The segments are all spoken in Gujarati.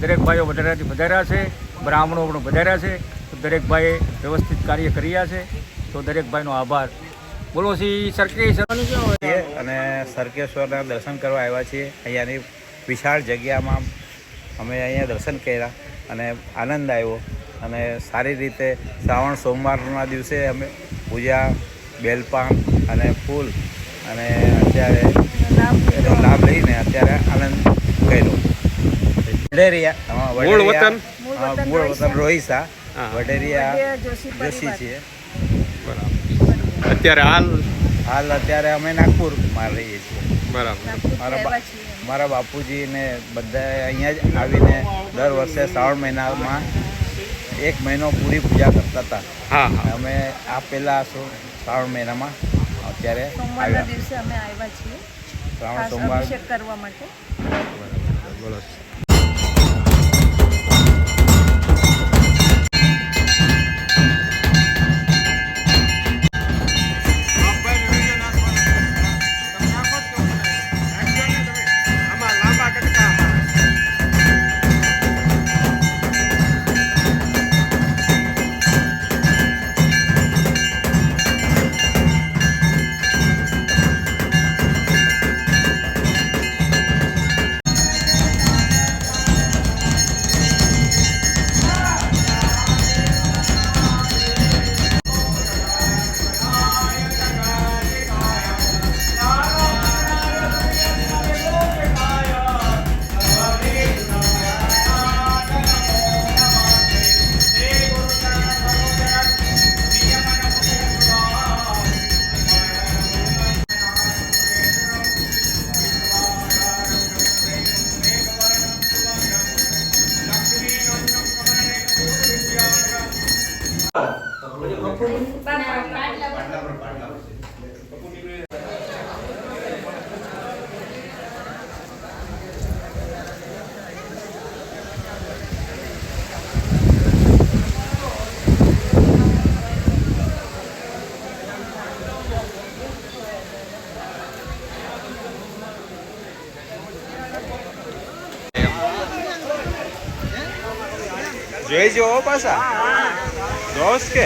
દરેક ભાઈઓ વધાર્યા છે, બ્રાહ્મણો પણ વધાર્યા છે. તો દરેક ભાઈએ વ્યવસ્થિત કાર્ય કર્યા છે. તો દરેક ભાઈનો આભાર. બોલો શ્રી સરકેશ્વર. અને સરકેશ્વરના દર્શન કરવા આવ્યા છીએ. અહીંયાની વિશાળ જગ્યામાં અમે અહીંયા દર્શન કર્યા અને આનંદ આવ્યો. અને સારી રીતે શ્રાવણ સોમવારના દિવસે અમે પૂજા, બેલપાન અને ફૂલ અને અત્યારે એનો લાભ લઈને અત્યારે આનંદ કર્યો. મૂળ વતન મૂળ વતન રોહિસા, વડેરિયા જોશી છીએ. અત્યારે અત્યારે અમે નાગપુરમાં રહીએ છીએ. બરાબર. મારા બાપુજી ને બધા અહીંયા જ આવીને દર વર્ષે શ્રાવણ મહિનામાં 1 મહિનો પૂરી પૂજા કરતા હતા. હા. અમે આ પહેલા શ્રાવણ મહિનામાં અત્યારે સોમવારના દિવસે અમે આવ્યા છીએ શ્રાવણ સોમવાર અભિષેક કરવા માટે. બોલો. જોઈ જો પાછા જોશ કે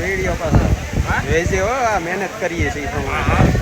વિડીયો પાછા જોઈ છે. આ મહેનત કરીએ છીએ પ્રમાણે